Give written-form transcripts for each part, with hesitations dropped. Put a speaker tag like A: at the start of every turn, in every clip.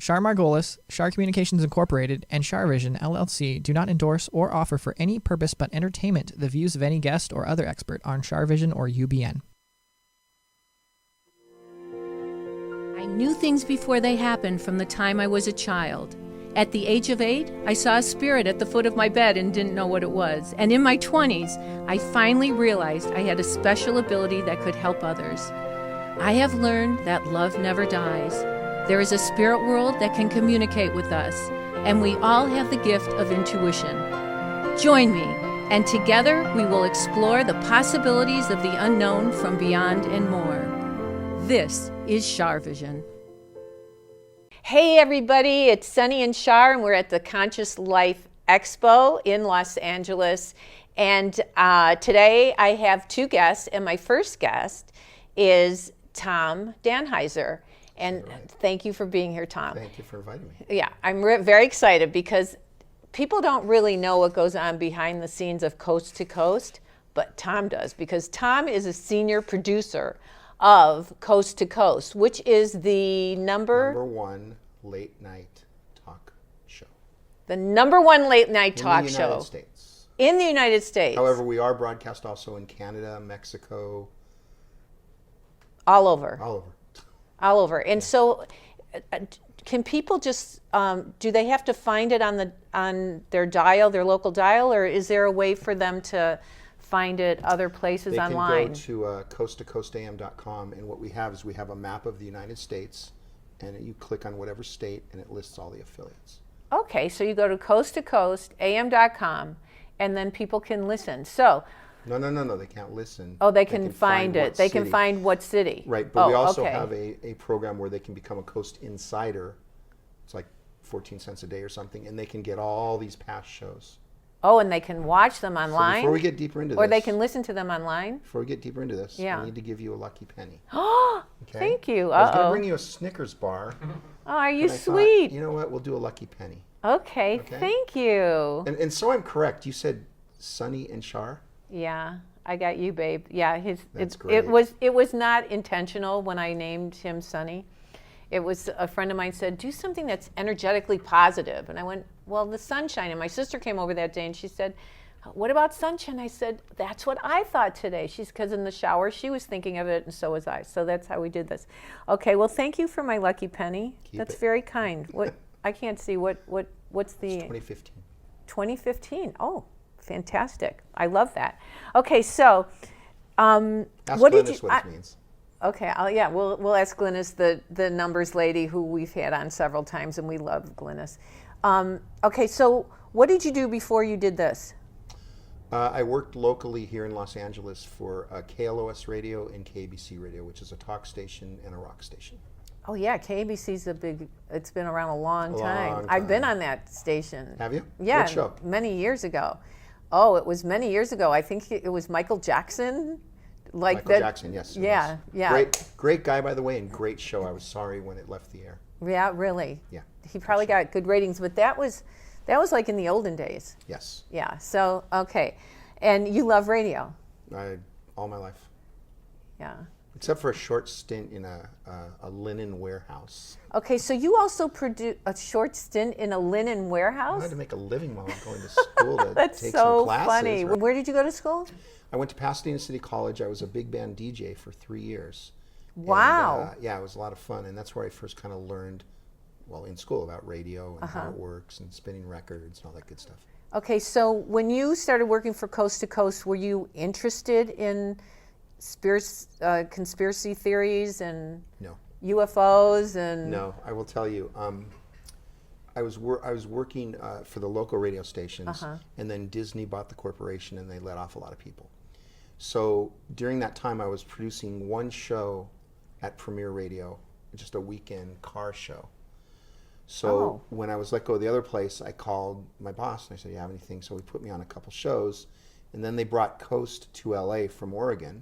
A: Char Margolis, Char Communications Incorporated, and CharVision LLC do not endorse or offer for any purpose but entertainment the views of any guest or other expert on CharVision or UBN.
B: I knew things before they happened from the time I was a child. At the age of 8, I saw a spirit at the foot of my bed and didn't know what it was. And in my 20s, I finally realized I had a special ability that could help others. I have learned that love never dies. There is a spirit world that can communicate with us, and we all have the gift of intuition. Join me, and together we will explore the possibilities of the unknown from beyond and more. This is CharVision. Hey everybody, it's Sunny and Char, and we're at the Conscious Life Expo in Los Angeles. And today I have two guests, and my first guest is Tom Danheiser. And thank you for being here, Tom.
C: Thank you for inviting me.
B: Yeah, I'm very excited because people don't really know what goes on behind the scenes of Coast to Coast, but Tom does, because Tom is a senior producer of Coast to Coast, which is the number
C: one late night talk show.
B: The number one late night talk
C: in the
B: show.
C: United States.
B: In the United States.
C: However, we are broadcast also in Canada, Mexico.
B: All over.
C: All over.
B: All over. And so can people just, do they have to find it on their dial, their local dial, or is there a way for them to find it other places online?
C: They can go to coasttocoastam.com, and what we have is we have a map of the United States, and you click on whatever state, and it lists all the affiliates.
B: Okay, so you go to coasttocoastam.com, and then people can listen. So.
C: No, they can't listen.
B: Oh, they can find it. They can find what city.
C: Right, but we also have a program where they can become a Coast Insider. It's like 14 cents a day or something, and they can get all these past shows.
B: Oh, and they can watch them online?
C: So before we get deeper into this.
B: Or they can listen to them online?
C: Before we get deeper into this, I need to give you a lucky penny.
B: Oh, okay? Thank you.
C: I was going to bring you a Snickers bar.
B: Oh, are you sweet?
C: Thought, you know what? We'll do a lucky penny.
B: Okay, thank you.
C: And so I'm correct. You said Sunny and Char?
B: Yeah, I got you, babe. Yeah,
C: That's great.
B: It was not intentional when I named him Sunny. It was a friend of mine said, do something that's energetically positive. And I went, well, the sunshine. And my sister came over that day and she said, what about sunshine? I said, that's what I thought today. Because in the shower, she was thinking of it, and so was I. So that's how we did this. Okay, well, thank you for my lucky penny. That's very kind. What I can't see. What's the...
C: It's 2015.
B: 2015. Oh, fantastic. I love that. Okay, so...
C: Ask
B: what
C: Glennis
B: did you...
C: what it means.
B: Okay, we'll ask Glennis, the numbers lady who we've had on several times, and we love Glennis. Okay, so what did you do before you did this?
C: I worked locally here in Los Angeles for KLOS Radio and KABC Radio, which is a talk station and a rock station.
B: Oh yeah, KABC's it's been around a long time. I've been on that station.
C: Have you?
B: Yeah,
C: what show?
B: Many years ago. Oh, it was many years ago. I think it was Michael Jackson.
C: Michael Jackson, yes.
B: Yeah, yeah.
C: Great guy, by the way, and great show. I was sorry when it left the air.
B: Yeah, really.
C: Yeah.
B: He probably got good ratings, but that was like in the olden days.
C: Yes.
B: Yeah. So okay, and you love radio.
C: All my life.
B: Yeah.
C: Except for a short stint in a linen warehouse.
B: Okay, so you also produced a short stint in a linen warehouse?
C: I had to make a living while I'm going to school to
B: That's
C: take
B: so
C: some classes.
B: Funny.
C: Right?
B: Where did you go to school?
C: I went to Pasadena City College. I was a big band DJ for 3 years.
B: Wow.
C: And, yeah, it was a lot of fun, and that's where I first kind of learned, well, in school about radio and how it works and spinning records and all that good stuff. Okay,
B: so when you started working for Coast to Coast, were you interested in conspiracy theories and UFOs and?
C: No, I will tell you. I was working for the local radio stations, and then Disney bought the corporation, and they let off a lot of people. So during that time, I was producing one show at Premier Radio, just a weekend car show. So when I was let go of the other place, I called my boss and I said, "You have anything?" So he put me on a couple shows, and then they brought Coast to LA from Oregon.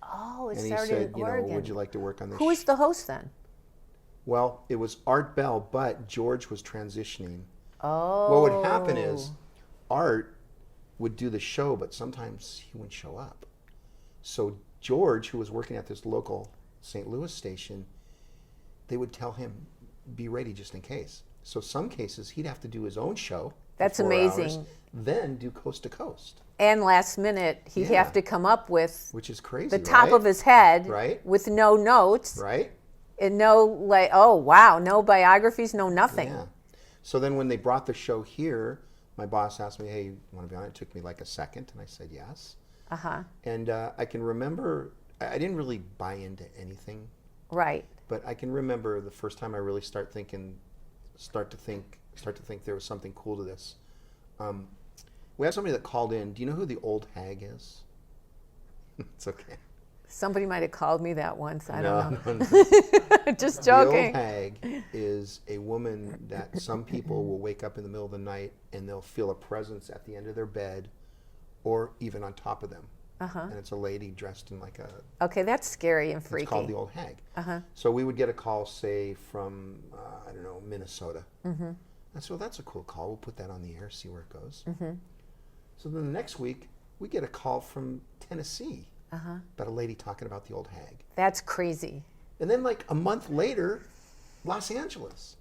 B: Oh, it
C: and
B: started
C: he said,
B: in Oregon.
C: "Would you like to work on this?"
B: Who was the host then?
C: Well, it was Art Bell, but George was transitioning.
B: Oh.
C: What would happen is Art would do the show, but sometimes he wouldn't show up. So George, who was working at this local St. Louis station, they would tell him, be ready just in case. So some cases he'd have to do his own show.
B: That's
C: for 4
B: amazing.
C: hours, then do coast to coast.
B: And last minute, he'd have to come up with
C: which is crazy.
B: the top of his head,
C: right?
B: With no notes,
C: right?
B: And no oh wow, no biographies, no nothing.
C: Yeah. So then when they brought the show here, my boss asked me, "Hey, you want to be on it?" It took me like a second, and I said yes. And I can remember I didn't really buy into anything.
B: Right.
C: But I can remember the first time I really start to think there was something cool to this. We have somebody that called in. Do you know who the old hag is? It's okay.
B: Somebody might have called me that once. I don't know.
C: No.
B: Just joking.
C: The old hag is a woman that some people will wake up in the middle of the night and they'll feel a presence at the end of their bed or even on top of them. And it's a lady dressed in like a...
B: Okay, that's scary and freaky.
C: It's called the old hag. So we would get a call, say, from, I don't know, Minnesota. And so that's a cool call. We'll put that on the air, see where it goes. So then the next week, we get a call from Tennessee about a lady talking about the old hag.
B: That's crazy.
C: And then like a month later, Los Angeles.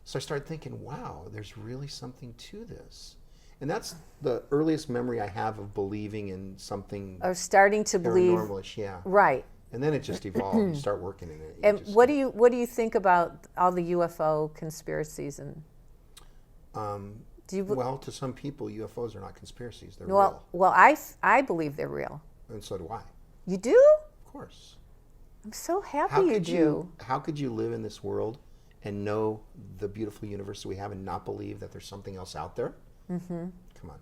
C: So I started thinking, wow, there's really something to this. And that's the earliest memory I have of believing in something
B: Or starting to believe.
C: paranormalish, yeah.
B: Right.
C: And then it just evolved. You start working in it.
B: And what do you think about all the UFO conspiracies and?
C: Well, to some people, UFOs are not conspiracies; they're
B: real. Well, I believe they're real.
C: And so do I.
B: You do?
C: Of course.
B: I'm so happy you do.
C: How could you live in this world and know the beautiful universe that we have and not believe that there's something else out there? Come on.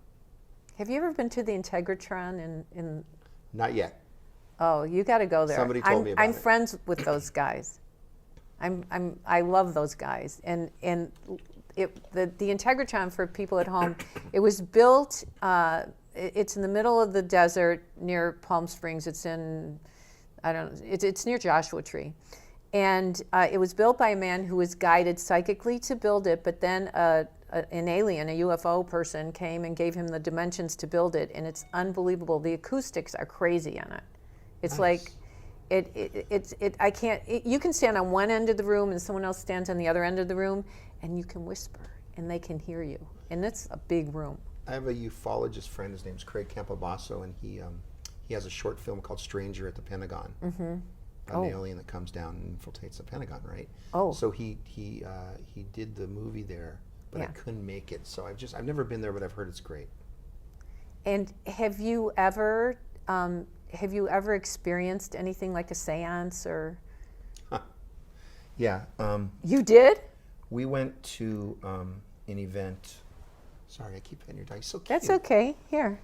B: Have you ever been to the Integratron in?
C: Not yet.
B: Oh, you got to go there.
C: Somebody told me about it.
B: I'm friends with those guys. I love those guys. And the Integratron, for people at home, it was built. It's in the middle of the desert near Palm Springs. It's in, I don't know. It's near Joshua Tree, and it was built by a man who was guided psychically to build it. But then an alien, a UFO person, came and gave him the dimensions to build it, and it's unbelievable. The acoustics are crazy on it. It's
C: nice.
B: like. I can't. You can stand on one end of the room and someone else stands on the other end of the room, and you can whisper, and they can hear you. And it's a big room.
C: I have a ufologist friend. His name's Craig Campobasso, and he has a short film called Stranger at the Pentagon. An alien that comes down and infiltrates the Pentagon, right?
B: Oh.
C: So he did the movie there, but I couldn't make it. So I've never been there, but I've heard it's great.
B: And have you ever experienced anything like a seance or?
C: Yeah.
B: You did?
C: We went to an event. Sorry, I keep hitting your dice. He's so cute.
B: That's okay. Here.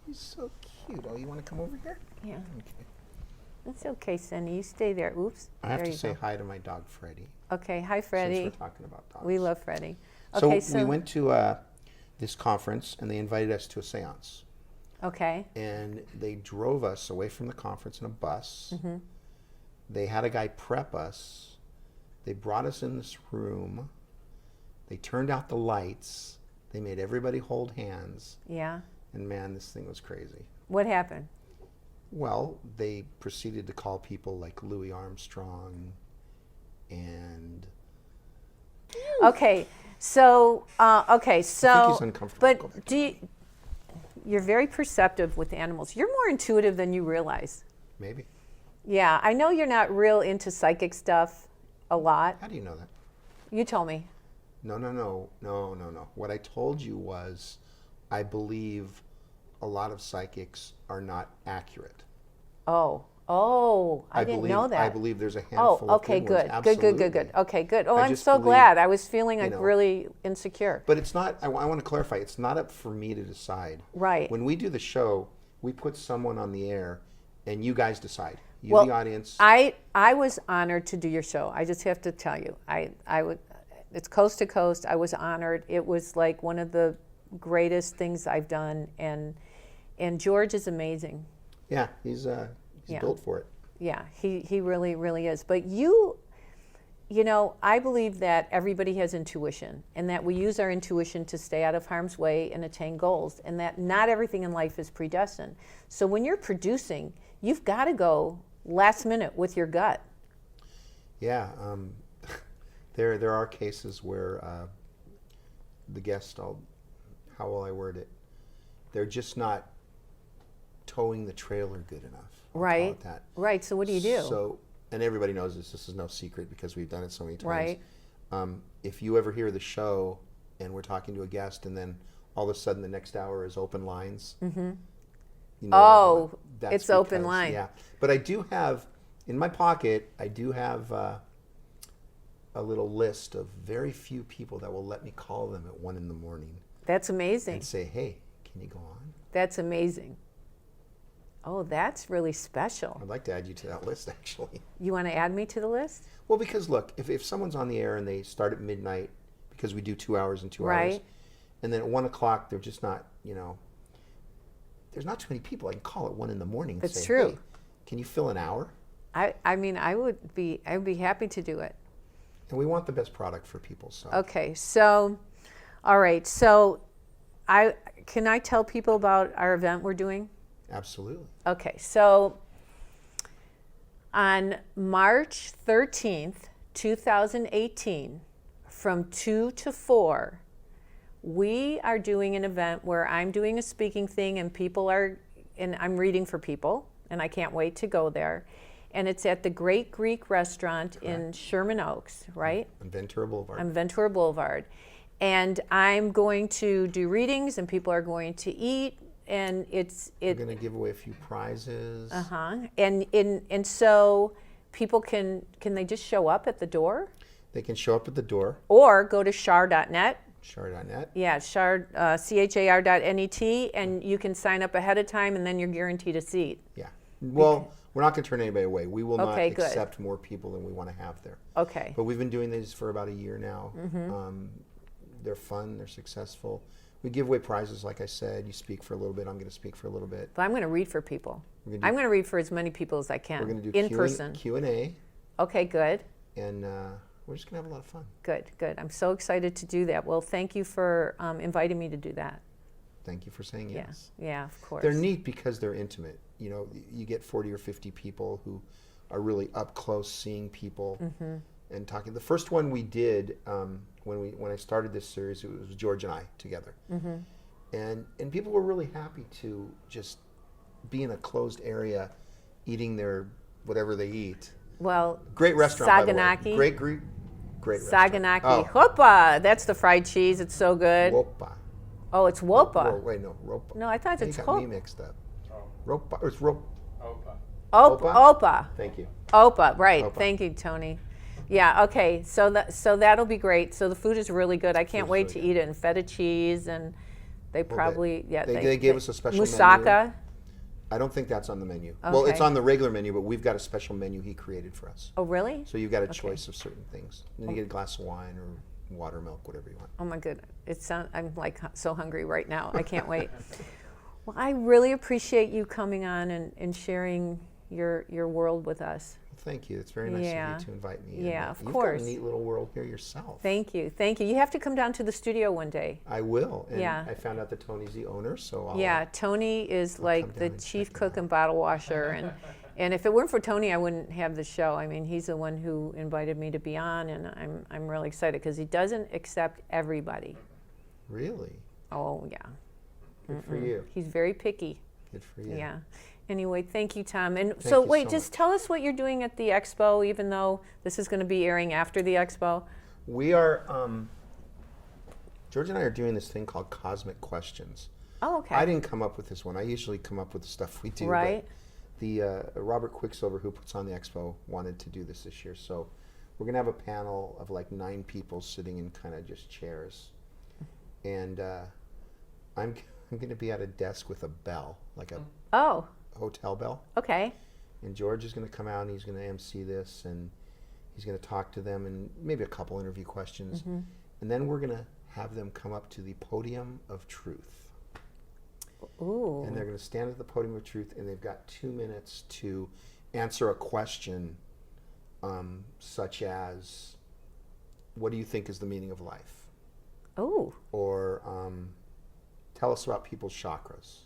C: He's so cute. Oh, you want to come over here?
B: Yeah.
C: Okay.
B: That's okay, Cindy. You stay there. Oops.
C: I have
B: there
C: to
B: you
C: say
B: go.
C: hi to my dog, Freddie.
B: Okay. Hi, Freddie.
C: Since we're talking about dogs.
B: We love Freddie.
C: So,
B: Okay, so
C: we went to this conference, and they invited us to a seance.
B: Okay.
C: And they drove us away from the conference in a bus. They had a guy prep us. They brought us in this room. They turned out the lights. They made everybody hold hands.
B: Yeah.
C: And man, this thing was crazy.
B: What happened?
C: Well, they proceeded to call people like Louis Armstrong and...
B: Okay. So,
C: I think he's uncomfortable.
B: But you're very perceptive with animals. You're more intuitive than you realize.
C: Maybe.
B: Yeah, I know you're not real into psychic stuff a lot.
C: How do you know that?
B: You told me.
C: No. What I told you was I believe a lot of psychics are not accurate.
B: I didn't know that.
C: I believe there's a handful of
B: okay,
C: good
B: good.
C: ones.
B: Good.
C: Absolutely.
B: Okay, good. Oh,
C: I
B: I'm
C: just
B: so
C: believe,
B: glad. I was feeling like
C: you know,
B: really insecure.
C: But it's not, I want to clarify, it's not up for me to decide.
B: Right.
C: When we do the show, we put someone on the air and you guys decide. You,
B: Well,
C: the audience.
B: I was honored to do your show. I just have to tell you. It's coast to coast. I was honored. It was like one of the greatest things I've done, and George is amazing.
C: Yeah, he's built for it.
B: Yeah, he really, really is. But you know, I believe that everybody has intuition, and that we use our intuition to stay out of harm's way and attain goals, and that not everything in life is predestined. So when you're producing, you've got to go last minute with your gut.
C: Yeah, There are cases where the guest, how will I word it? They're just not towing the trailer good enough. I'll call it that.
B: Right. So what do you do?
C: So, and everybody knows this. This is no secret because we've done it so many times.
B: Right.
C: If you ever hear the show and we're talking to a guest, and then all of a sudden the next hour is open lines.
B: Mm-hmm.
C: You know,
B: it's open line.
C: Yeah. But I do have in my pocket. I do have a little list of very few people that will let me call them at 1 a.m.
B: That's amazing.
C: And say, hey, can you go on?
B: That's amazing. Oh, that's really special.
C: I'd like to add you to that list, actually.
B: You want to add me to the list?
C: Well, because look, if someone's on the air and they start at midnight, because we do 2 hours and 2 hours, and then at 1 o'clock they're just not, there's not too many people I can call at 1 a.m.
B: That's
C: say,
B: true.
C: Hey, can you fill an hour?
B: I mean, I would be happy to do it.
C: And we want the best product for people. So.
B: Okay, so, all right, so can I tell people about our event we're doing?
C: Absolutely.
B: Okay, so on March 13th, 2018, from 2 to 4, we are doing an event where I'm doing a speaking thing and I'm reading for people, and I can't wait to go there. And it's at the Great Greek Restaurant in Sherman Oaks, right?
C: On Ventura
B: Boulevard. And I'm going to do readings, and people are going to eat, and
C: we're going to give away a few prizes.
B: And so people can they just show up at the door?
C: They can show up at the door.
B: Or go to char.net.
C: Char.net.
B: Yeah, char, char.net, and you can sign up ahead of time, and then you're guaranteed a seat.
C: Yeah. Well, we're not going to turn anybody away. We will not accept more people than we want to have there.
B: Okay.
C: But we've been doing these for about a year now.
B: Mm-hmm.
C: They're fun. They're successful. We give away prizes, like I said. You speak for a little bit. I'm going to speak for a little bit.
B: But I'm going to read for people. I'm going to read for as many people as I can.
C: We're going to do
B: in person.
C: Q&A.
B: Okay, good.
C: And we're just going to have a lot of fun.
B: Good. I'm so excited to do that. Well, thank you for inviting me to do that.
C: Thank you for saying yes.
B: Yeah, of course.
C: They're neat because they're intimate. You get 40 or 50 people who are really up close seeing people and talking. The first one we did when I started this series, it was George and I together. And people were really happy to just be in a closed area eating their whatever they eat.
B: Well,
C: great restaurant,
B: Saganaki.
C: by the way. Great
B: Saganaki.
C: restaurant.
B: Hopa. That's the fried cheese. It's so good.
C: Wopa.
B: Oh, it's Wopa.
C: Wait, no, Ropa.
B: No, I thought it's
C: Hopa. You got me mixed up. Ropa. It's Ropa.
B: Opa.
C: Thank you.
B: Opa, right.
C: Opa.
B: Thank you, Tony. Yeah, okay. So that'll be great. So the food is really good. I can't wait to eat it. And feta cheese, and they probably,
C: They gave us a special
B: moussaka.
C: menu. I don't think that's on the menu.
B: Okay.
C: Well, it's on the regular menu, but we've got a special menu he created for us.
B: Oh, really?
C: So you've got a choice of certain things. Then you get a glass of wine or water, milk, whatever you want.
B: Oh my goodness. I'm like so hungry right now. I can't wait. Well, I really appreciate you coming on and sharing your world with us.
C: Thank you. It's very nice of you to invite me.
B: Yeah, of
C: You've
B: course.
C: got a neat little world here yourself.
B: Thank you. You have to come down to the studio one day.
C: I will. And
B: Yeah.
C: I found out that Tony's the owner, so
B: Tony is like the chief cook and bottle washer, and if it weren't for Tony, I wouldn't have the show. I mean, he's the one who invited me to be on, and I'm really excited because he doesn't accept everybody.
C: Really?
B: Oh yeah.
C: Good for you.
B: He's very picky.
C: Good for you.
B: Yeah. Anyway, thank you, Tom. And
C: Thank you so
B: just
C: much.
B: tell us what you're doing at the expo, even though this is going to be airing after the expo.
C: We are, George and I are doing this thing called Cosmic Questions.
B: Oh, okay.
C: I didn't come up with this one. I usually come up with the stuff we do.
B: Right.
C: But the Robert Quicksilver, who puts on the expo, wanted to do this year. So we're going to have a panel of like 9 people sitting in kind of just chairs. And I'm going to be at a desk with a bell, like a hotel bell.
B: Okay.
C: And George is going to come out and he's going to MC this, and he's going to talk to them and maybe a couple interview questions. And then we're going to have them come up to the podium of truth.
B: Ooh.
C: And they're going to stand at the podium of truth, and they've got 2 minutes to answer a question such as, what do you think is the meaning of life?
B: Oh.
C: Or tell us about people's chakras.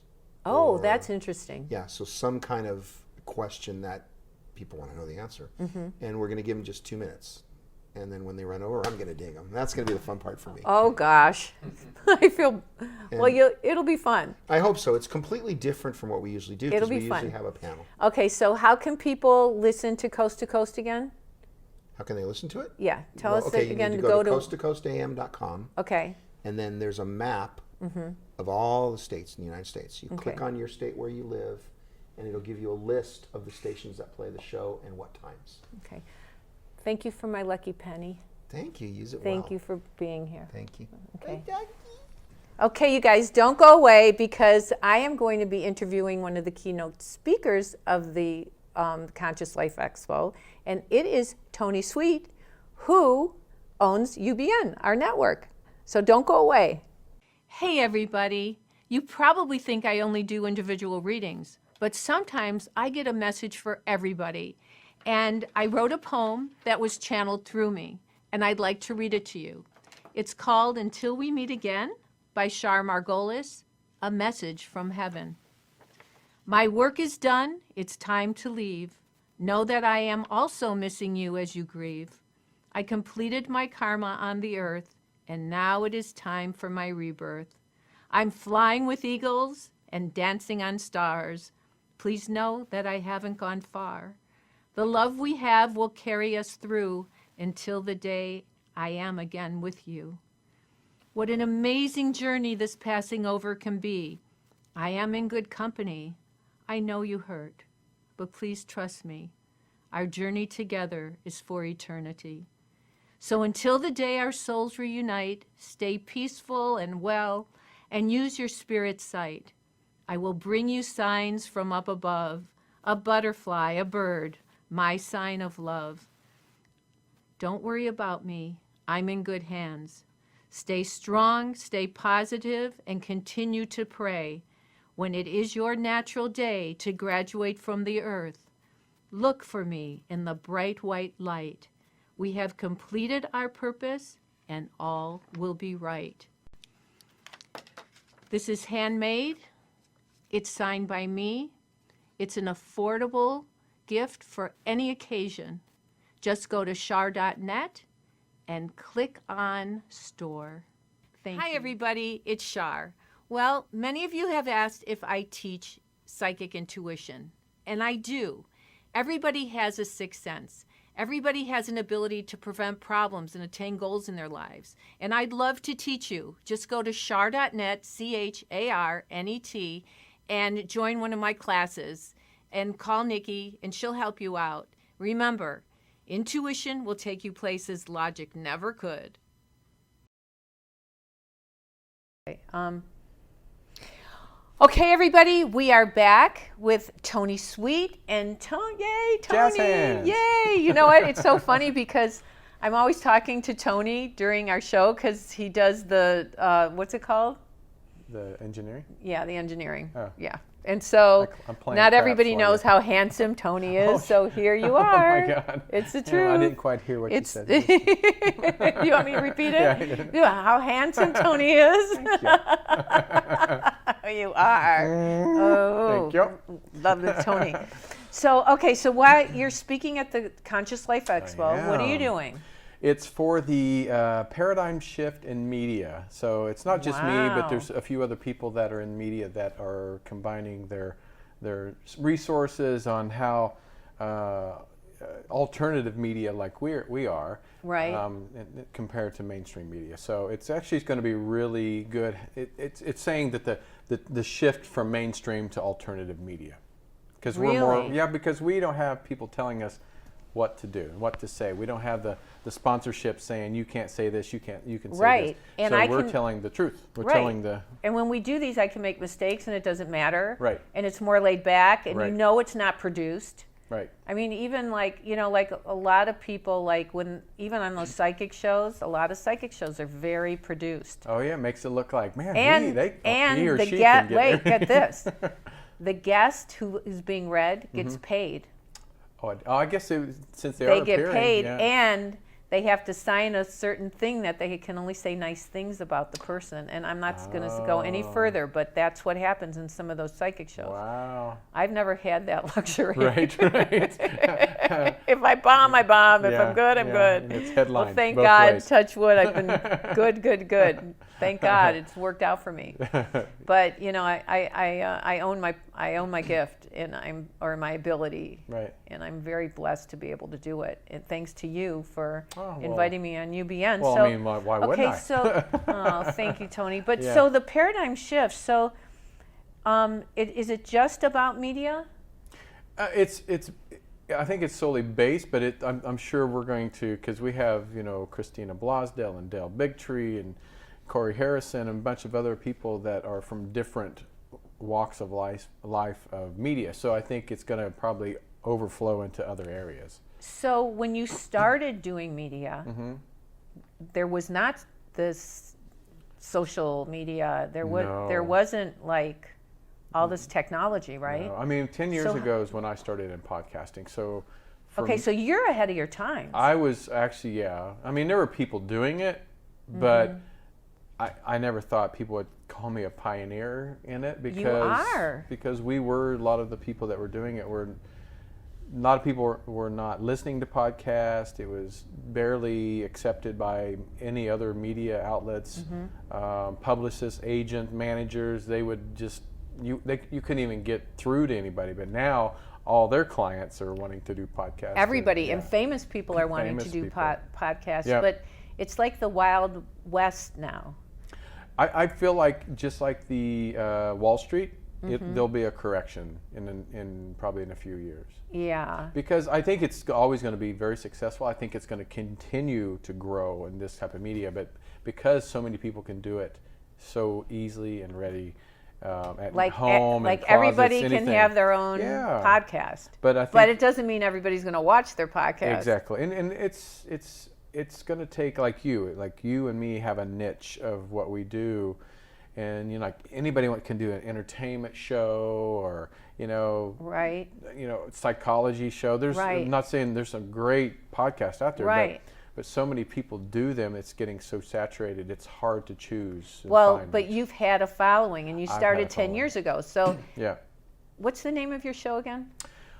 B: Oh,
C: Or,
B: that's interesting.
C: Yeah, so some kind of question that people want to know the answer. And we're going to give them just 2 minutes. and then when they run over, I'm going to dig them. That's going to be the fun part for me.
D: Oh gosh, I feel. Well, it'll be fun.
C: I hope so. It's completely different from what we usually do because we usually have a panel.
D: Okay, so how can people listen to Coast again?
C: How can they listen to it?
D: Yeah, tell us
C: okay,
D: again.
C: You need to go to coasttocoastam.com.
D: Okay.
C: And then there's a map of all the states in the United States. You click on your state where you live, and it'll give you a list of the stations that play the show and what times.
D: Okay. Thank you for my lucky penny.
C: Thank you. Use it well.
D: Thank you for being here.
C: Thank you.
D: Okay. Okay, you guys, don't go away because I am going to be interviewing one of the keynote speakers of the Conscious Life Expo, and it is Tony Sweet, who owns UBN, our network. So don't go away.
B: Hey everybody, you probably think I only do individual readings, but sometimes I get a message for everybody. And I wrote a poem that was channeled through me, and I'd like to read it to you. It's called Until We Meet Again by Char Margolis, a message from heaven. My work is done, it's time to leave. Know that I am also missing you as you grieve. I completed my karma on the earth, and now it is time for my rebirth. I'm flying with eagles and dancing on stars. Please know that I haven't gone far. The love we have will carry us through until the day I am again with you. What an amazing journey this passing over can be. I am in good company. I know you hurt, but please trust me. Our journey together is for eternity. So until the day our souls reunite, stay peaceful and well, and use your spirit sight. I will bring you signs from up above, a butterfly, a bird, my sign of love. Don't worry about me. I'm in good hands. Stay strong, stay positive, and continue to pray. When it is your natural day to graduate from the earth, look for me in the bright white light. We have completed our purpose, and all will be right. This is handmade. It's signed by me. It's an affordable gift for any occasion. Just go to char.net and click on store. Thank you. Hi everybody, it's Char. Well, many of you have asked if I teach psychic intuition, and I do. Everybody has a sixth sense. Everybody has an ability to prevent problems and attain goals in their lives. And I'd love to teach you. Just go to char.net, CHARNET, and join one of my classes. And call Nikki, and she'll help you out. Remember, intuition will take you places logic never could.
D: Okay, everybody, we are back with Tony Sweet and Tony. Yay, Tony!
E: Jazz hands.
D: Yay! You know what? It's so funny because I'm always talking to Tony during our show because he does the what's it called?
E: The engineering?
D: Yeah, the engineering.
E: Oh.
D: Yeah. And so not everybody
E: for
D: knows
E: you.
D: how handsome Tony is,
E: Oh,
D: so here you are.
E: Oh my God.
D: It's the
E: Yeah,
D: truth.
E: I didn't quite hear what you said.
D: You want me to repeat it?
E: Yeah, I did.
D: Yeah, how handsome Tony is.
E: Thank
D: You are. Oh,
E: Thank you.
D: love the Tony. So, okay, so why you're speaking at the Conscious Life Expo. What are you
E: am.
D: doing?
E: It's for the paradigm shift in media. So it's not just me, but
D: Wow.
E: there's a few other people that are in media that are combining their resources on how alternative media like we are,
D: Right.
E: compared to mainstream media. So it's actually going to be really good. It's saying that the shift from mainstream to alternative media, because we're more because we don't have people telling us what to do, what to say. We don't have the sponsorship saying you can't say this, you can say
D: Right.
E: this.
D: And
E: so
D: I
E: we're
D: can-
E: telling the truth. We're
D: Right.
E: telling the
D: And when we do these, I can make mistakes and it doesn't matter.
E: Right.
D: And it's more laid back and
E: Right.
D: you know it's not produced.
E: right.
D: I mean, even like, like a lot of people, like even on those psychic shows, a lot of psychic shows are very produced.
E: Oh yeah, it makes it look like man.
D: And
E: he or
D: the
E: she can
D: wait,
E: get
D: get this. The guest who is being read gets paid.
E: I guess since they
D: They
E: are
D: get
E: appearing,
D: paid
E: yeah.
D: and they have to sign a certain thing that they can only say nice things about the person. And I'm not going to go any further, but that's what happens in some of those psychic shows.
E: Wow.
D: I've never had that luxury.
E: Right.
D: If I bomb, I bomb. If
E: Yeah,
D: I'm good, I'm
E: yeah,
D: good.
E: and it's headlines
D: Well, thank
E: both
D: God,
E: ways.
D: touch wood, I've been good. Thank God, it's worked out for me. But you know, I own my gift, and my ability,
E: Right.
D: and I'm very blessed to be able to do it. And thanks to you for
E: well.
D: inviting me on UBN.
E: Well,
D: so,
E: I mean, why wouldn't
D: okay,
E: I?
D: so thank you, Tony. But
E: Yeah.
D: so the paradigm shift. So, is it just about media?
E: It's. I think it's solely based, but I'm sure we're going to, because we have, you know, Christina Blasdell and Dale Bigtree and Corey Harrison and a bunch of other people that are from different walks of life of media. So I think it's going to probably overflow into other areas.
D: So when you started doing media, there was not this social media. There wasn't like all this technology, right?
E: No, I mean, 10 years
D: So-
E: ago is when I started in podcasting. So
D: Okay, so you're ahead of your time.
E: I was actually, yeah. I mean, there were people doing it, but I never thought people would call me a pioneer in it, because
D: You are.
E: because we were, a lot of the people that were doing it were, a lot of people were not listening to podcasts. It was barely accepted by any other media outlets, publicists, agents, managers. They would just, you couldn't even get through to anybody. But now all their clients are wanting to do podcasts.
D: Everybody and famous people are wanting to
E: Famous
D: do
E: people.
D: podcasts,
E: Yep.
D: but it's like the Wild West now.
E: I feel like, just like the Wall Street, there'll be a correction in probably in a few years.
D: Yeah.
E: Because I think it's always going to be very successful. I think it's going to continue to grow in this type of media, but because so many people can do it so easily and ready at home,
D: like
E: and closets,
D: everybody
E: anything.
D: can have their own
E: Yeah.
D: podcast.
E: But I think
D: But it doesn't mean everybody's going to watch their podcast.
E: exactly, and it's going to take, like you and me have a niche of what we do, and you know, like anybody can do an entertainment show, or
D: Right.
E: psychology show. There's,
D: Right.
E: I'm not saying there's some great podcasts out there,
D: Right.
E: but so many people do them. It's getting so saturated. It's hard to choose. And
D: Well,
E: find
D: but
E: which.
D: you've had a following, and you
E: I've had
D: started
E: a
D: 10 years ago. So
E: Yeah.
D: what's the name of your show again?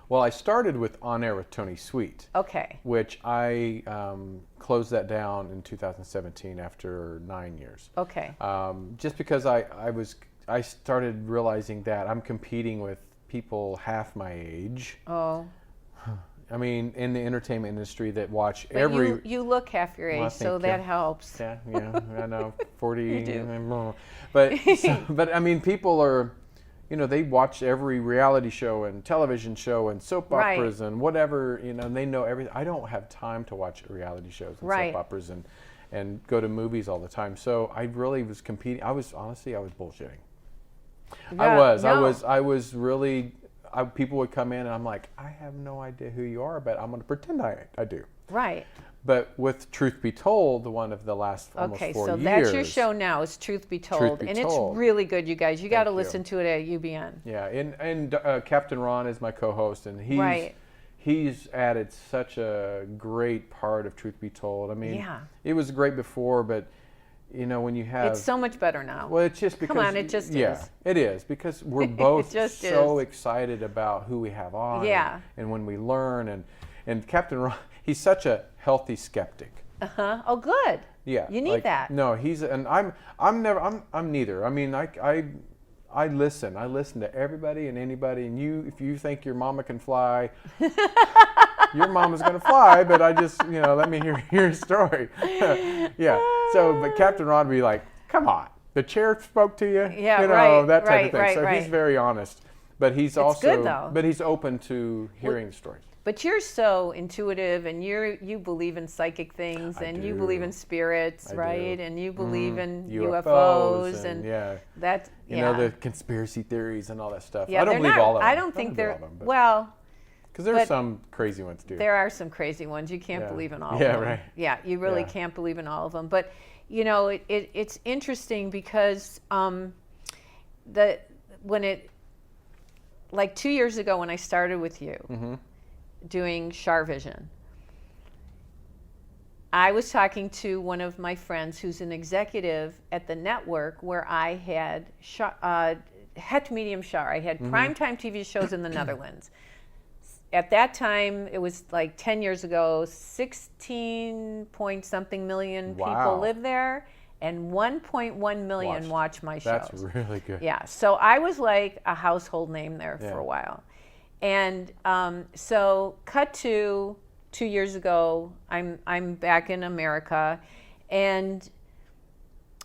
E: Well, I started with On Air with Tony Sweet,
D: Okay.
E: which I closed that down in 2017 after 9 years.
D: Okay.
E: Just because I started realizing that I'm competing with people half my age.
D: Oh.
E: I mean, in the entertainment industry that watch
D: But
E: every.
D: you look half your age,
E: Well,
D: so
E: thank
D: that
E: you.
D: helps.
E: Yeah, I know, 40.
D: You do.
E: But I mean, people are, they watch every reality show and television show and soap
D: Right.
E: operas and whatever, and they know everything. I don't have time to watch reality shows and
D: Right.
E: soap operas and go to movies all the time. So I really was competing. I was bullshitting. I was really. People would come in and I'm like, I have no idea who you are, but I'm going to pretend I do.
D: Right.
E: But with Truth Be Told, one of the last almost 4 years.
D: Okay, so that's your show now, is Truth Be Told.
E: Be
D: and
E: Told.
D: It's really good, you guys. You got to
E: Thank you.
D: listen to it at UBN.
E: Yeah, and Captain Ron is my co-host, and
D: Right.
E: he's added such a great part of Truth Be Told. I mean,
D: Yeah.
E: it was great before, but when you have...
D: It's so much better now.
E: Well, it's just because...
D: Come on, it just
E: yeah,
D: is.
E: it is, because we're both
D: just
E: so
D: is.
E: excited about who we have on.
D: Yeah.
E: And when we learn, and Captain Ron, he's such a healthy skeptic.
D: Uh-huh. Oh, good.
E: Yeah.
D: You need that.
E: No, I'm neither. I mean, I listen. I listen to everybody and anybody, and if you think your mama can fly, your mama's going to fly, but I just, let me hear your story. Yeah. So, but Captain Ron would be like, come on, the chair spoke to you?
D: Yeah, right,
E: that type of thing.
D: right,
E: so
D: right.
E: he's very honest, but he's also,
D: good, though.
E: but he's open to hearing stories.
D: But you're so intuitive, and you believe in psychic things, and you
E: do.
D: believe in spirits,
E: I do.
D: right? And you believe in
E: UFOs
D: UFOs, and
E: yeah.
D: that,
E: the conspiracy theories and all that stuff.
D: Yeah,
E: I don't
D: they're
E: believe
D: not,
E: all of them.
D: I don't think they're,
E: all of them, but-
D: well,
E: Because there are
D: But
E: some crazy ones too.
D: there are some crazy ones. You can't
E: Yeah.
D: believe in all of
E: Yeah,
D: them.
E: right.
D: Yeah, you really
E: Yeah.
D: can't believe in all of them. But, it's interesting because like 2 years ago when I started with you
E: Mm-hmm.
D: doing CharVision, I was talking to one of my friends who's an executive at the network where I had Het Medium Char. I had primetime TV shows in the Netherlands. At that time, it was like 10 years ago, 16-point-something million people lived there, and 1.1 million watched my shows.
E: That's really good.
D: Yeah, so I was like a household name there for a while. And so cut to 2 years ago, I'm back in America, and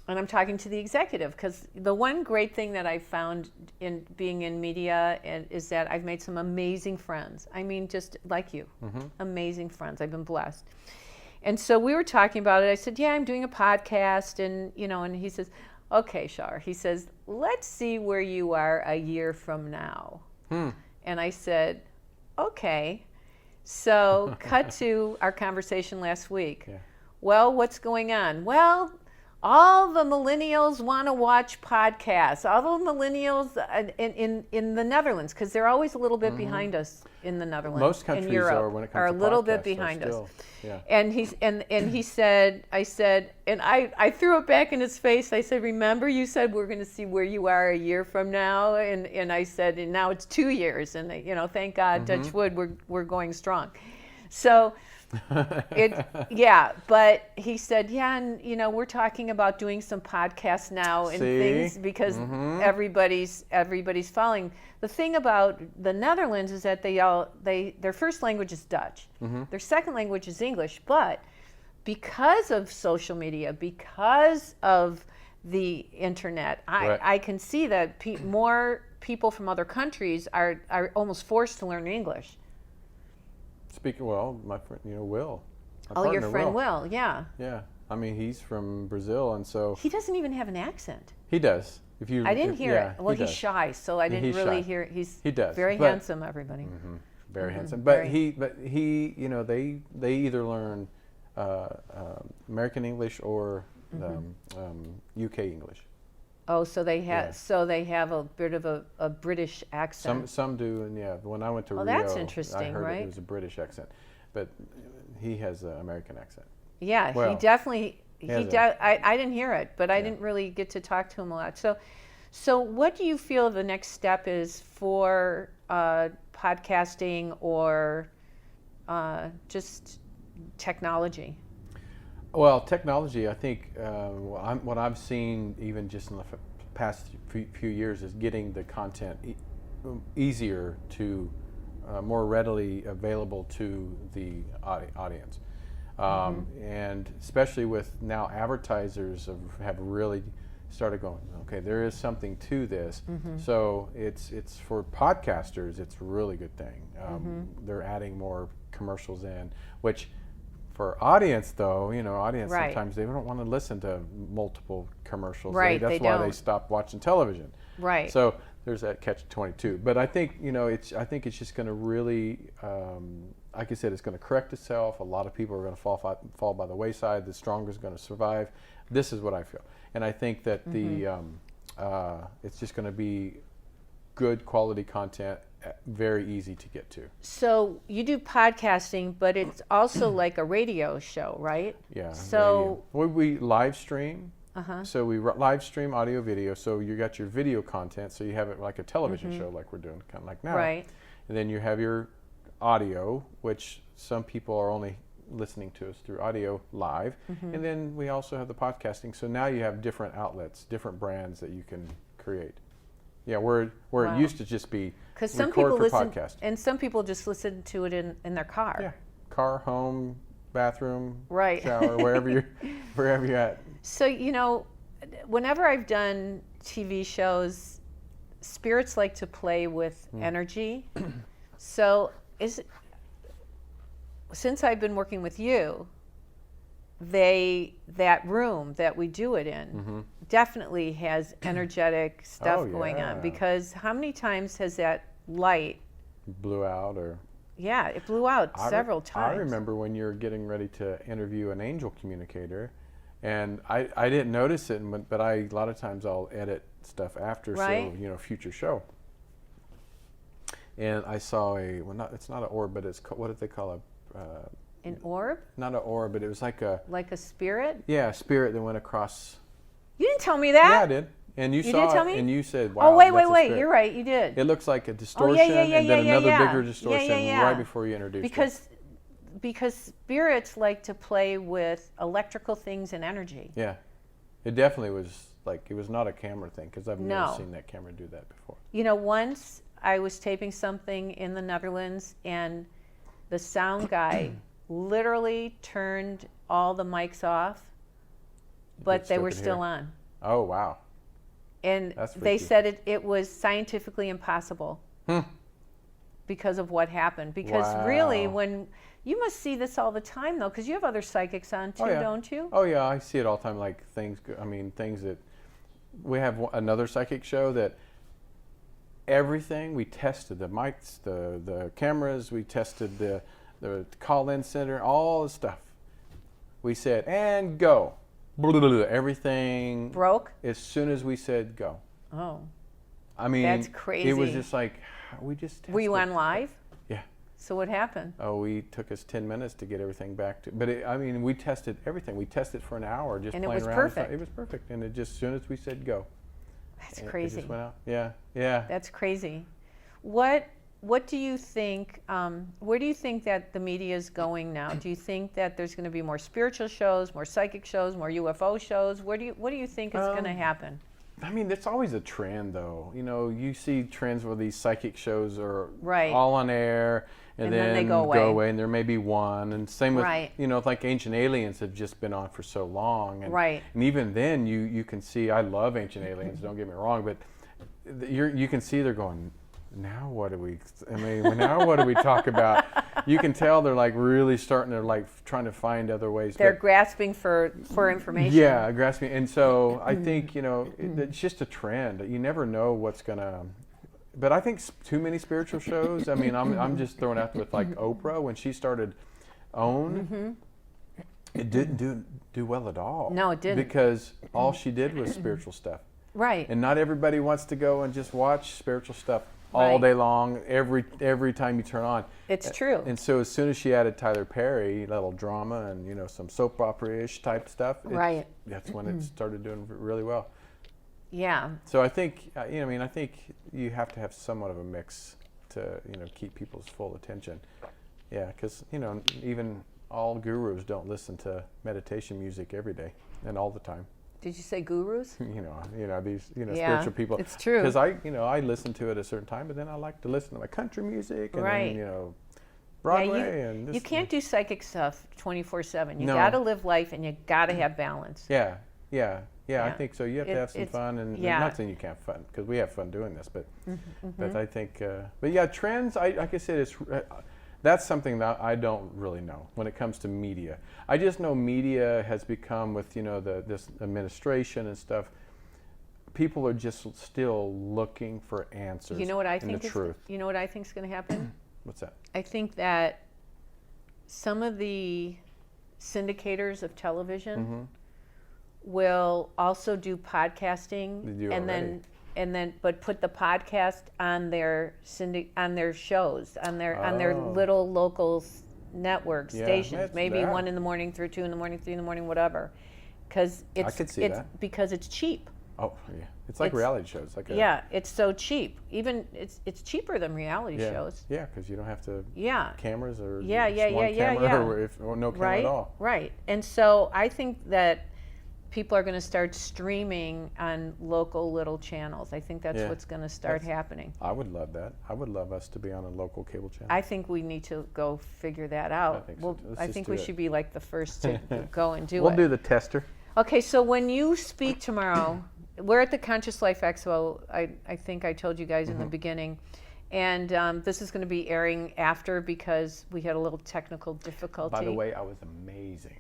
D: I'm talking to the executive, because the one great thing that I found in being in media is that I've made some amazing friends. I mean, just like you, amazing friends. I've been blessed. And so we were talking about it. I said, yeah, I'm doing a podcast, and and he says, okay, Char. He says, let's see where you are a year from now. And I said, okay. So cut to our conversation last week. Yeah. Well, what's going on? Well, all the millennials want to watch podcasts. All the millennials in the Netherlands, because they're always a little bit behind us in the Netherlands.
E: Most countries
D: in Europe
E: are, when it comes to
D: a little bit
E: podcasts,
D: behind us.
E: Yeah.
D: And he said, I said, and I threw it back in his face. I said, remember you said we're going to see where you are a year from now, and I said, and now it's 2 years, and thank God, touch wood, we're going strong. So. But he said, and we're talking about doing some podcasts now and things, because everybody's following. The thing about the Netherlands is that their first language is Dutch. Their second language is English, but because of social media, because of the internet, I can see that more people from other countries are almost forced to learn English.
E: My friend, Will.
D: Your friend Will, yeah.
E: Yeah, I mean, he's from Brazil, and so
D: he doesn't even have an accent.
E: He does.
D: I didn't hear it. Well, he's shy, so I didn't really hear it. He does. Very handsome, everybody.
E: Very handsome, but he, they either learn American English or UK English.
D: Oh, so they have a bit of a British accent.
E: Some do, and when I went to Rio,
D: that's interesting,
E: I heard
D: right?
E: it was a British accent, but he has an American accent.
D: Yeah, he definitely. I didn't hear it, but I didn't really get to talk to him a lot. So what do you feel the next step is for podcasting or just technology?
E: Well, technology, I think what I've seen even just in the past few years is getting the content easier to, more readily available to the audience. And especially with now advertisers have really started going, okay, there is something to this. So it's for podcasters, it's a really good thing. They're adding more commercials in, which for audience though, sometimes they don't want to listen to multiple commercials.
D: Right,
E: that's why they stop watching television.
D: Right.
E: So there's that catch-22. But I think I think it's just going to really, like I said, it's going to correct itself. A lot of people are going to fall by the wayside. The stronger is going to survive. This is what I feel, and I think that it's just going to be good quality content, very easy to get to.
D: So you do podcasting, but it's also like a radio show, right?
E: Yeah.
D: So
E: we live stream. So we live stream audio, video. So you got your video content. So you have it like a television show, like we're doing, kind of like now.
D: Right.
E: And then you have your audio, which some people are only listening to us through audio live. And then we also have the podcasting. So now you have different outlets, different brands that you can create. Yeah, where it used to just be
D: some people listen,
E: podcast.
D: And some people just listen to it in their car.
E: Yeah, car, home, bathroom,
D: right,
E: shower, wherever you're at.
D: So whenever I've done TV shows, spirits like to play with energy. So since I've been working with you, that room that we do it in definitely has energetic stuff going on, because how many times has that light
E: blew out? Or
D: it blew out several times.
E: I remember when you're getting ready to interview an angel communicator, and I didn't notice it, but a lot of times I'll edit stuff after,
D: right.
E: So future show. And I saw it's not an orb, but it's what do they call
D: An orb?
E: Not an orb, but it was like a
D: spirit?
E: Yeah, a spirit that went across.
D: You didn't tell me that.
E: Yeah, I did. And you saw
D: did tell
E: it,
D: me?
E: and you said, "Wow."
D: Oh, wait. You're right. You did.
E: It looks like a distortion, and then another bigger distortion right before you introduced it.
D: Because spirits like to play with electrical things and energy.
E: Yeah, it definitely was like, it was not a camera thing, because I've never seen that camera do that before.
D: You know, once I was taping something in the Netherlands, and the sound guy literally turned all the mics off, but they were still on.
E: Oh, wow.
D: And they said it was scientifically impossible because of what happened. Because really, when you must see this all the time, though, because you have other psychics on too, don't you?
E: Oh yeah, I see it all the time. Like things that we have another psychic show that everything we tested, the mics, the cameras, we tested the call-in center, all the stuff. We said, and go. Everything
D: broke
E: as soon as we said go.
D: Oh,
E: I mean,
D: that's crazy.
E: It was just like, we just tested.
D: Were you on live?
E: Yeah.
D: So what happened?
E: Oh, we took us 10 minutes to get everything back to, but we tested everything. We tested for an hour just playing around. And it was perfect. It was perfect, and it just, as soon as we said go.
D: That's crazy.
E: It just went out. Yeah, yeah.
D: That's crazy. What do you think, where do you think that the media is going now? Do you think that there's going to be more spiritual shows, more psychic shows, more UFO shows? What do you think is going to happen?
E: I mean, it's always a trend, though. You know, you see trends where these psychic shows are
D: right.
E: all on air, and then they go away, and there may be one. And same with,
D: right.
E: you know, like Ancient Aliens have just been on for so long. And,
D: right.
E: And even then, you can see, I love Ancient Aliens, don't get me wrong, but you can see they're going, now what do we talk about? You can tell they're like really starting to like trying to find other ways.
D: They're grasping for information.
E: Yeah, grasping. And so I think, you know, it's just a trend. You never know what's gonna. But I think too many spiritual shows. I mean, I'm just throwing out with like Oprah when she started OWN. It didn't do well at all.
D: No, it didn't.
E: Because all she did was spiritual stuff.
D: Right.
E: And not everybody wants to go and just watch spiritual stuff all day long, every time you turn on.
D: It's true.
E: And so as soon as she added Tyler Perry, a little drama and, you know, some soap opera-ish type stuff,
D: right.
E: That's when it started doing really well.
D: Yeah.
E: So I think, you know, I mean, I think you have to have somewhat of a mix to, you know, keep people's full attention. Yeah, because, you know, even all gurus don't listen to meditation music every day and all the time.
D: Did you say gurus?
E: You know these spiritual people.
D: It's true.
E: Because I listen to it at a certain time, but then I like to listen to my country music and then, you know, Broadway and this.
D: You can't do psychic stuff 24/7. You got to live life, and you got to have balance.
E: Yeah. I think so. You have to have some fun, and not saying you can't have fun, because we have fun doing this, but but I think, but yeah, trends. Like I said, it's. That's something that I don't really know when it comes to media. I just know media has become, with, you know, this administration and stuff, people are just still looking for answers.
D: You know what I think?
E: Truth.
D: You know what I think is going to happen?
E: What's that?
D: I think that some of the syndicators of television will also do podcasting.
E: They do
D: and
E: already.
D: But put the podcast on their shows, on their little local network stations. Maybe 1 in the morning through 2 in the morning, 3 in the morning, whatever. Because because it's cheap.
E: Oh yeah, it's like reality shows.
D: It's so cheap. Even it's cheaper than reality shows.
E: Yeah, because you don't have to. Cameras or or no camera at all.
D: Right, and so I think that people are going to start streaming on local little channels. I think that's what's going to start happening.
E: I would love that. I would love us to be on a local cable channel.
D: I think we need to go figure that out. I think we should be like the first to go and do it.
E: We'll do the tester.
D: Okay, so when you speak tomorrow, we're at the Conscious Life Expo. I think I told you guys in the beginning. And this is going to be airing after because we had a little technical difficulty.
E: By the way, I was amazing.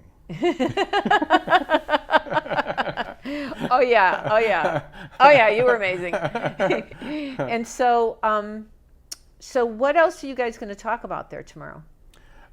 D: Oh yeah, you were amazing. And so so what else are you guys going to talk about there tomorrow?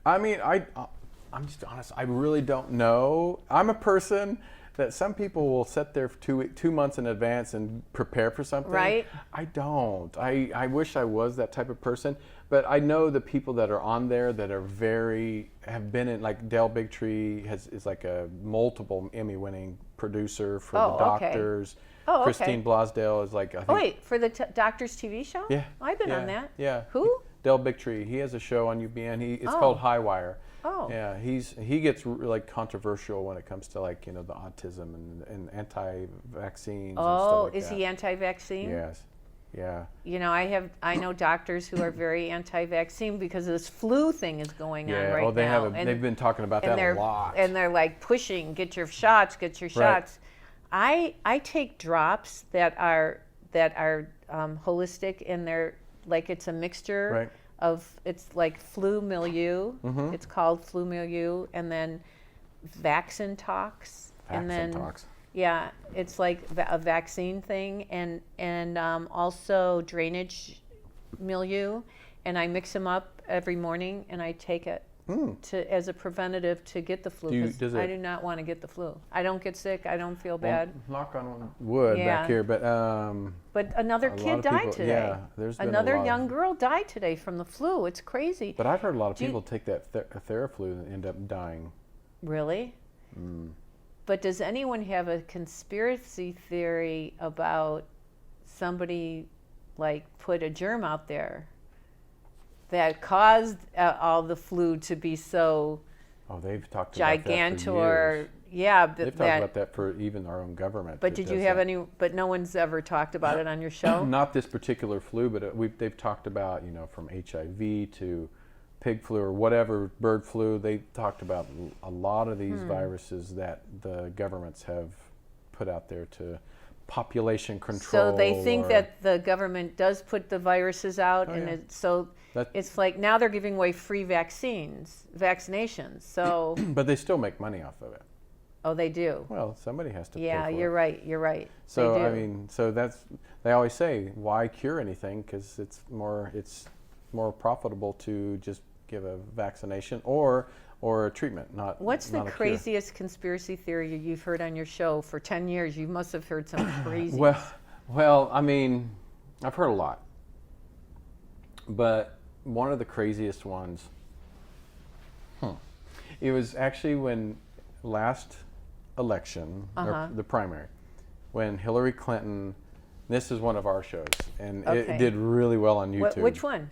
E: I mean, I'm just honest, I really don't know. I'm a person that some people will sit there for 2 months in advance and prepare for something.
D: Right.
E: I don't. I wish I was that type of person, but I know the people that are on there that are have been in, like Del Bigtree is like a multiple Emmy-winning producer for the Doctors.
D: Oh, okay.
E: Christine Blasdale is like, I think.
D: Oh, wait, for the Doctors TV show?
E: Yeah.
D: I've been on that.
E: Yeah.
D: Who?
E: Del Bigtree. He has a show on UBN. It's called High Wire.
D: Oh.
E: Yeah, he gets like controversial when it comes to like, the autism and anti-vaccines.
D: Oh,
E: and stuff like
D: is
E: that.
D: he anti-vaccine?
E: Yes. Yeah.
D: I know doctors who are very anti-vaccine because this flu thing is going on right
E: they
D: now.
E: they've been talking about that a lot.
D: And they're like pushing, get your shots. I take drops that are holistic, and they're like, it's a mixture of, it's like flu milieu.
E: Mm-hmm.
D: It's called flu milieu, and then vaccine tox. Yeah, it's like a vaccine thing, and also drainage milieu, and I mix them up every morning, and I take it as a preventative to get the flu. I do not want to get the flu. I don't get sick. I don't feel bad.
E: Knock on wood back here, but
D: another kid died today.
E: Yeah, there's been
D: another young girl died today from the flu. It's crazy.
E: But I've heard a lot of people take that Theraflu and end up dying.
D: Really? But does anyone have a conspiracy theory about somebody like put a germ out there that caused all the flu to be so
E: they've talked
D: gigantor?
E: About that for years.
D: Yeah,
E: they've talked about that for even our own government.
D: But did you have any? But no one's ever talked about it on your show.
E: Not this particular flu, but they've talked about from HIV to pig flu or whatever, bird flu. They talked about a lot of these viruses that the governments have put out there to population control.
D: So they think that the government does put the viruses out, it's like now they're giving away free vaccinations. So,
E: but they still make money off of it.
D: Oh, they do.
E: Well, somebody has to.
D: Yeah,
E: pay for
D: you're
E: it.
D: right. You're right.
E: So
D: they do.
E: I mean, they always say, why cure anything? Because it's more profitable to just give a vaccination or a treatment, not.
D: What's
E: not
D: the
E: a
D: craziest conspiracy theory you've heard on your show for 10 years? You must have heard some crazy.
E: Well, I mean, I've heard a lot, but one of the craziest ones. It was actually when last election, or the primary, when Hillary Clinton. This is one of our shows, and it did really well on YouTube.
D: Which one?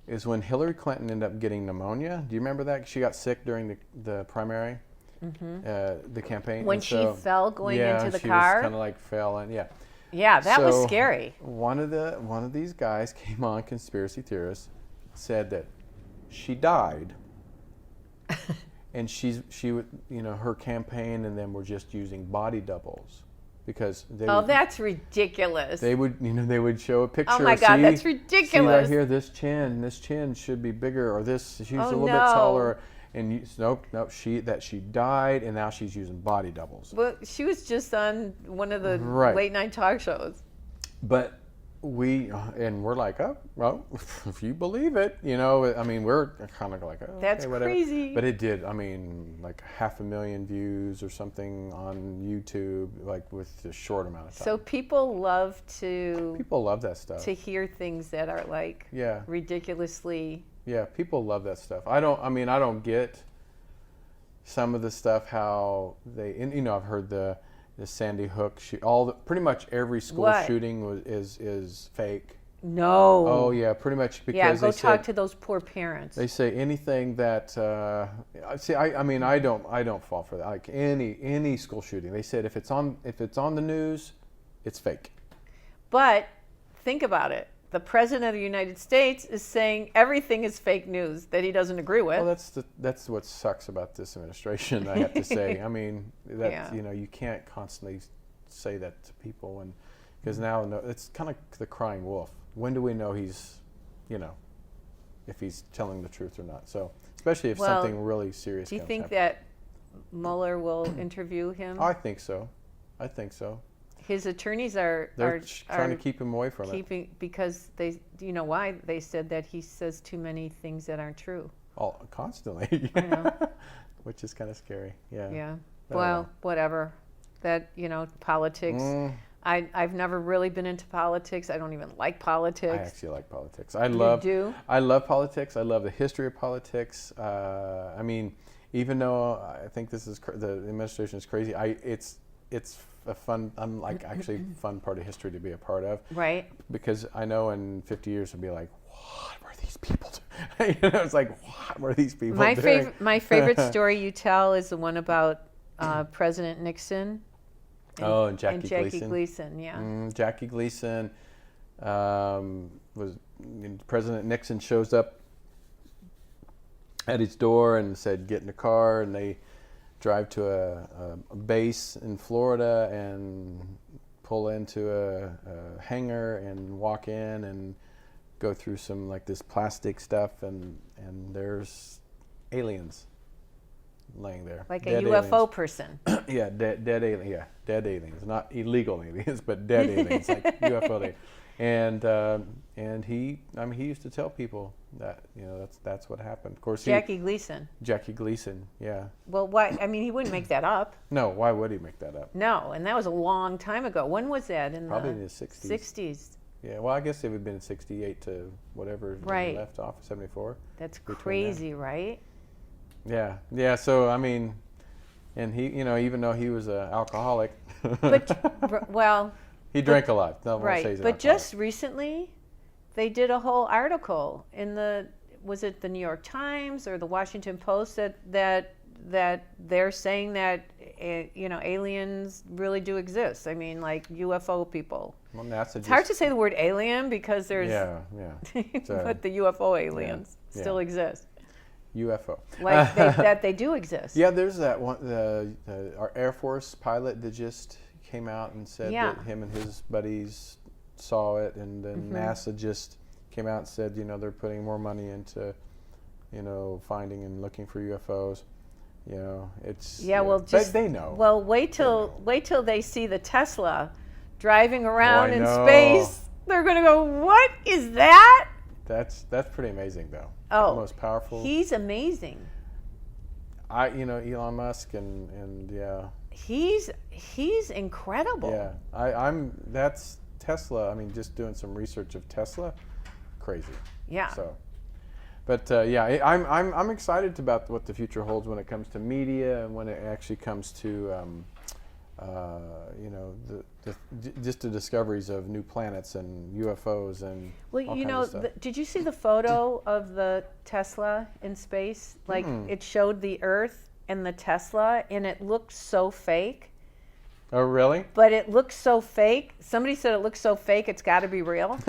E: Is when Hillary Clinton ended up getting pneumonia. Do you remember that? She got sick during the primary, the campaign.
D: When she fell going into the car?
E: Yeah, she was kind of like fell in, yeah.
D: Yeah, that was scary.
E: One of these guys came on, conspiracy theorists, said that she died, and she would, her campaign and them were just using body doubles. Because
D: that's ridiculous.
E: They would show a picture.
D: Oh my God, that's ridiculous.
E: See right here, this chin should be bigger, or she's a little bit taller. And nope, she died, and now she's using body doubles.
D: Well, she was just on one of the late night talk shows.
E: But we're like, oh, well, if you believe it, I mean, we're kind of like, oh,
D: that's
E: okay, whatever.
D: Crazy.
E: But it did, I mean, like 500,000 views or something on YouTube, like with a short amount of time.
D: So people love
E: that stuff.
D: To hear things that are like ridiculously.
E: Yeah, people love that stuff. I don't get some of the stuff how they, I've heard the Sandy Hook pretty much every school shooting is fake.
D: No.
E: Oh yeah, pretty much because
D: yeah. Go talk to those poor parents.
E: They say anything that I don't fall for that. Like any school shooting, they said if it's on the news, it's fake.
D: But think about it. The President of the United States is saying everything is fake news that he doesn't agree with.
E: Well, that's what sucks about this administration, I have to say. I mean, you can't constantly say that to people, because now it's kind of the crying wolf. When do we know he's, if he's telling the truth or not? So, especially if something really serious.
D: Do you think that Mueller will interview him?
E: I think so.
D: His attorneys are
E: trying to keep him away from it.
D: Because why? They said that he says too many things that aren't true.
E: Constantly.
D: I know.
E: Which is kind of scary. Yeah.
D: Yeah. Well, whatever. that, politics. I've never really been into politics. I don't even like politics.
E: I actually like politics. I love politics. I love the history of politics. I mean, even though I think this is the administration is crazy, it's a fun, actually fun part of history to be a part of.
D: Right.
E: Because I know in 50 years it'll be like, what were these people doing? It's like, what were these people doing?
D: My favorite story you tell is the one about President Nixon.
E: And Jackie
D: Gleason, yeah.
E: Jackie Gleason President Nixon shows up at his door and said, get in the car, and they drive to a base in Florida and pull into a hangar and walk in and go through some this plastic stuff, and there's aliens laying there.
D: Like a UFO
E: aliens.
D: Person.
E: Yeah, dead alien. Yeah, dead aliens, not illegal aliens, but dead aliens, like UFO aliens. And he used to tell people that that's what happened. Of course,
D: Jackie Gleason,
E: yeah.
D: Well, why? I mean, he wouldn't make that up.
E: No, why would he make that up?
D: No, and that was a long time ago. When was that?
E: Probably in the 60s.
D: 60s.
E: Yeah, well, I guess it would have been 68 to whatever
D: right.
E: He left off, 74.
D: That's crazy, right?
E: Yeah. So I mean, and he, even though he was an alcoholic,
D: but well,
E: he drank a lot. No,
D: right.
E: Say
D: but just recently, they did a whole article in was it the New York Times or the Washington Post that they're saying that aliens really do exist. I mean, like UFO people.
E: Well, NASA
D: it's hard to say the word alien because there's but the UFO aliens still exist.
E: UFO.
D: Like that they do exist.
E: Yeah, there's that one. Our Air Force pilot that just came out and said that him and his buddies saw it, and then NASA just came out and said, they're putting more money into, finding and looking for UFOs. It's they know.
D: Well, wait till they see the Tesla driving around in space. They're gonna go, what is that?
E: That's pretty amazing, though.
D: Oh,
E: the most powerful.
D: He's amazing.
E: Elon Musk and
D: He's incredible.
E: Yeah, that's Tesla. I mean, just doing some research of Tesla, crazy.
D: Yeah.
E: So, but I'm excited about what the future holds when it comes to media and when it actually comes to just the discoveries of new planets and UFOs and all kinds of stuff.
D: Did you see the photo of the Tesla in space? Like it showed the Earth and the Tesla, and it looked so fake.
E: Oh, really?
D: But it looks so fake. Somebody said it looks so fake, it's got to be real.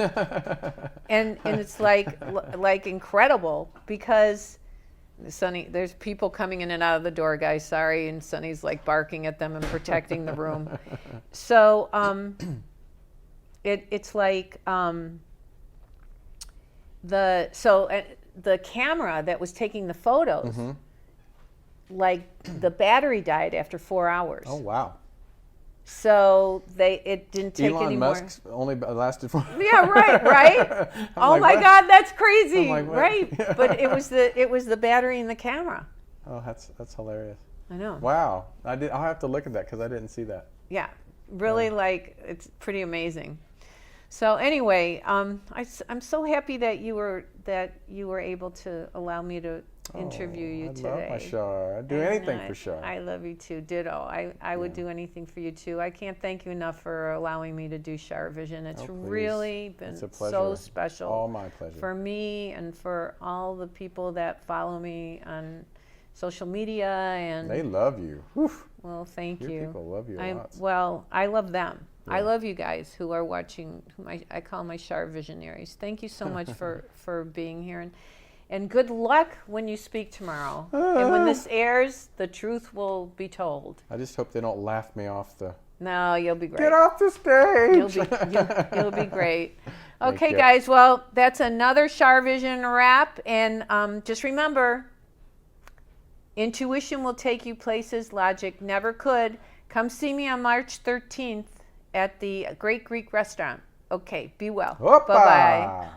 D: and it's like incredible because Sonny, there's people coming in and out of the door, guys. Sorry, and Sonny's like barking at them and protecting the room. So it's like the camera that was taking the photos, like the battery died after 4 hours.
E: Oh wow.
D: So it didn't take
E: Elon
D: any more.
E: Musk only lasted for.
D: Yeah, right. Oh my God, that's crazy,
E: like,
D: right? But it was the battery in the camera.
E: Oh, that's hilarious.
D: I know.
E: Wow, I'll have to look at that because I didn't see that.
D: Yeah, really, it's pretty amazing. So anyway, I'm so happy that you were able to allow me to interview you today.
E: I love my Char. I'd do anything for Char.
D: I love you too. Ditto. I would do anything for you too. I can't thank you enough for allowing me to do CharVision. It's really been so special.
E: All my pleasure.
D: For me and for all the people that follow me on social media and
E: they love you. Whew.
D: Well, thank you.
E: Your people love you a lot.
D: Well, I love them. Yeah. I love you guys who are watching, whom I call my Char Visionaries. Thank you so much for being here. And good luck when you speak tomorrow. And when this airs, the truth will be told. I just hope they don't laugh me off the... No, you'll be great. Get off the stage! You'll be great. Okay, guys, well, that's another CharVision wrap. And just remember, intuition will take you places logic never could. Come see me on March 13th at the Great Greek Restaurant. Okay, be well. Bye-bye.